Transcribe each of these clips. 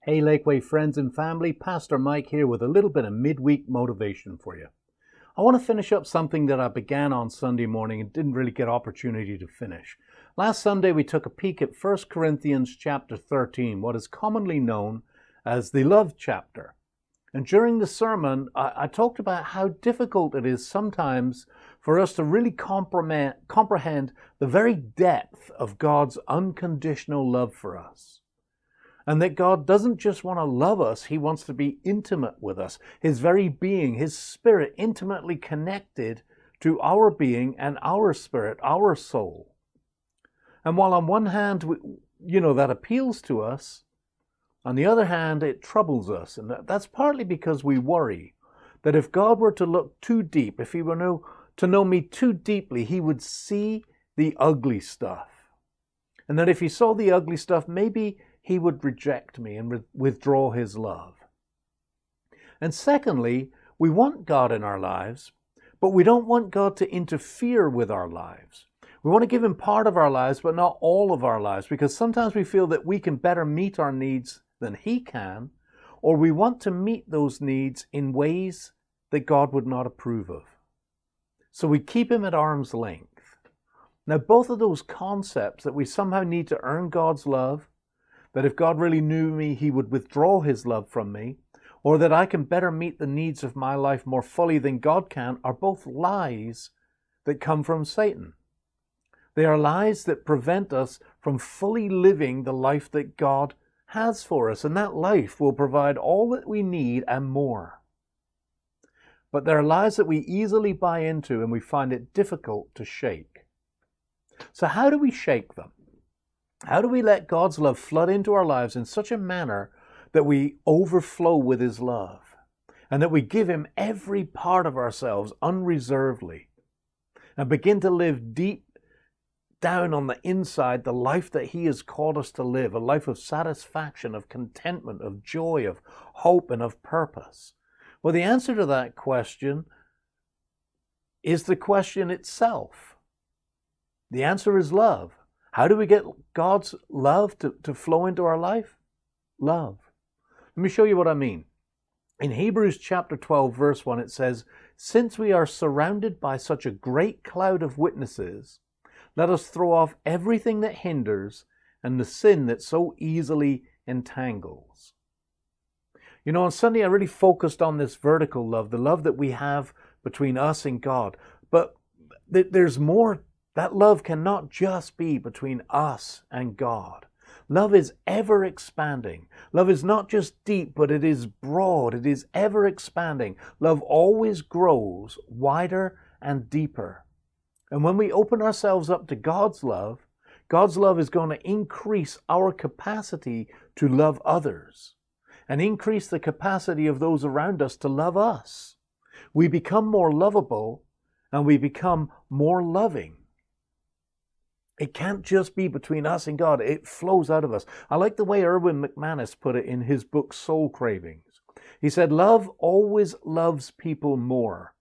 Hey Lakeway friends and family, Pastor Mike here with a little bit of midweek motivation for you. I want to finish up something that I began on Sunday morning and didn't really get opportunity to finish. Last Sunday we took a peek at 1 Corinthians chapter 13, what is commonly known as the love chapter. And during the sermon, I talked about how difficult it is sometimes for us to really comprehend the very depth of God's unconditional love for us. And that God doesn't just want to love us, He wants to be intimate with us. His very being, His spirit, intimately connected to our being and our spirit, our soul. And while on one hand, that appeals to us, on the other hand, it troubles us. And that's partly because we worry that if God were to look too deep, if He were to know me too deeply, He would see the ugly stuff. And that if He saw the ugly stuff, maybe He would reject me and withdraw His love. And secondly, we want God in our lives, but we don't want God to interfere with our lives. We want to give Him part of our lives, but not all of our lives, because sometimes we feel that we can better meet our needs than He can, or we want to meet those needs in ways that God would not approve of. So we keep Him at arm's length. Now, both of those concepts, that we somehow need to earn God's love, that if God really knew me, He would withdraw His love from me, or that I can better meet the needs of my life more fully than God can, are both lies that come from Satan. They are lies that prevent us from fully living the life that God has for us, and that life will provide all that we need and more. But there are lies that we easily buy into and we find it difficult to shake. So how do we shake them? How do we let God's love flood into our lives in such a manner that we overflow with His love and that we give Him every part of ourselves unreservedly and begin to live deep down on the inside the life that He has called us to live, a life of satisfaction, of contentment, of joy, of hope, and of purpose? Well, the answer to that question is the question itself. The answer is love. How do we get God's love to flow into our life? Love. Let me show you what I mean. In Hebrews chapter 12, verse 1, it says, "Since we are surrounded by such a great cloud of witnesses, let us throw off everything that hinders and the sin that so easily entangles." You know, on Sunday I really focused on this vertical love, the love that we have between us and God. But there's more. That love cannot just be between us and God. Love is ever expanding. Love is not just deep, but it is broad. It is ever expanding. Love always grows wider and deeper. And when we open ourselves up to God's love is going to increase our capacity to love others and increase the capacity of those around us to love us. We become more lovable and we become more loving. It can't just be between us and God. It flows out of us. I like the way Erwin McManus put it in his book, Soul Cravings. He said, "Love always loves people more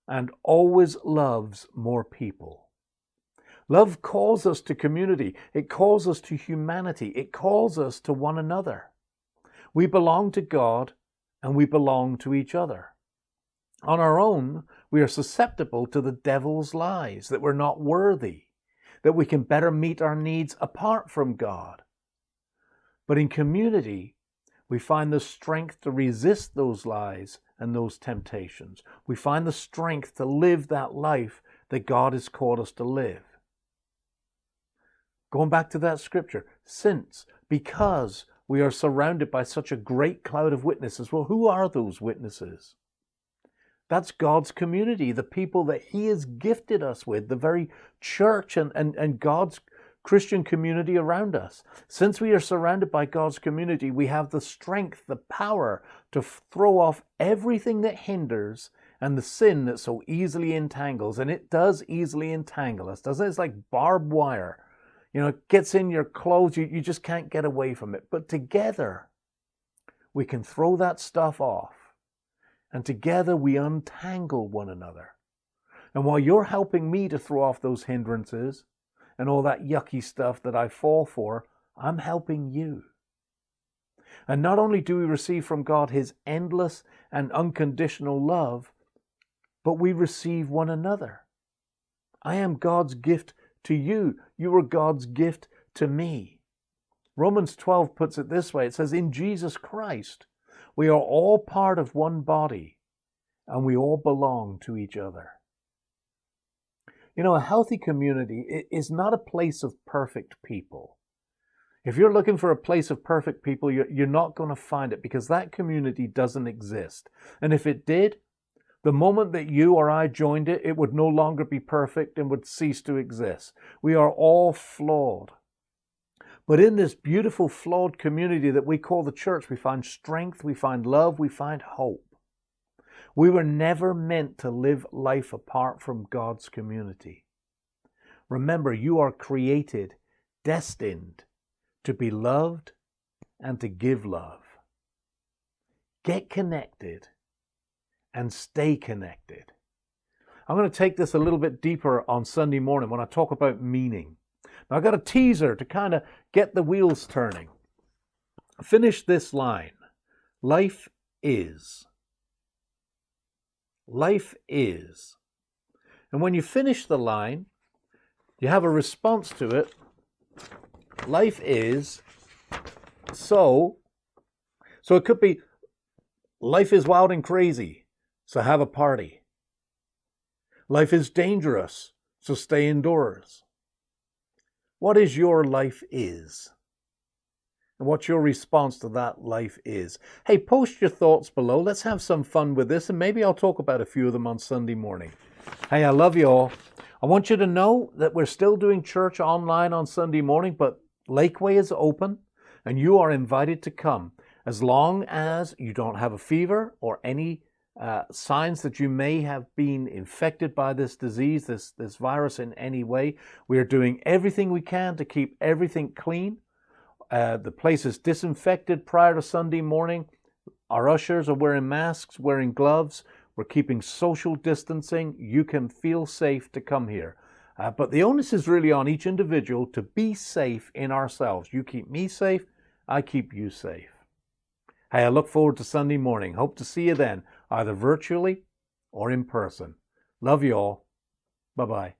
and always loves more people." Love calls us to community. It calls us to humanity. It calls us to one another. We belong to God and we belong to each other. On our own, we are susceptible to the devil's lies that we're not worthy, that we can better meet our needs apart from God. But in community, we find the strength to resist those lies and those temptations. We find the strength to live that life that God has called us to live. Going back to that scripture, because we are surrounded by such a great cloud of witnesses. Well, who are those witnesses? That's God's community, the people that He has gifted us with, the very church and God's Christian community around us. Since we are surrounded by God's community, we have the strength, the power to throw off everything that hinders and the sin that so easily entangles. And it does easily entangle us, doesn't it? It's like barbed wire. You know, it gets in your clothes, you just can't get away from it. But together, we can throw that stuff off. And together we untangle one another. And while you're helping me to throw off those hindrances and all that yucky stuff that I fall for, I'm helping you. And not only do we receive from God his endless and unconditional love, but we receive one another. I am God's gift to you. You are God's gift to me. Romans 12 puts it this way. It says, in Jesus Christ, we are all part of one body, and we all belong to each other. You know, a healthy community is not a place of perfect people. If you're looking for a place of perfect people, you're not going to find it, because that community doesn't exist. And if it did, the moment that you or I joined it, it would no longer be perfect and would cease to exist. We are all flawed. But in this beautiful, flawed community that we call the church, we find strength, we find love, we find hope. We were never meant to live life apart from God's community. Remember, you are created, destined to be loved and to give love. Get connected and stay connected. I'm going to take this a little bit deeper on Sunday morning when I talk about meaning. Now, I've got a teaser to kind of get the wheels turning. Finish this line. Life is. Life is. And when you finish the line, you have a response to it. Life is so it could be, life is wild and crazy, so have a party. Life is dangerous, so stay indoors. What is your life is? And what's your response to that life is? Hey, post your thoughts below. Let's have some fun with this, and maybe I'll talk about a few of them on Sunday morning. Hey, I love you all. I want you to know that we're still doing church online on Sunday morning, but Lakeway is open, and you are invited to come, as long as you don't have a fever or any signs that you may have been infected by this disease, this virus in any way. We are doing everything we can to keep everything clean. The place is disinfected prior to Sunday morning. Our ushers are wearing masks, wearing gloves. We're keeping social distancing. You can feel safe to come here. But the onus is really on each individual to be safe in ourselves. You keep me safe, I keep you safe. Hey, I look forward to Sunday morning. Hope to see you then, either virtually or in person. Love you all. Bye-bye.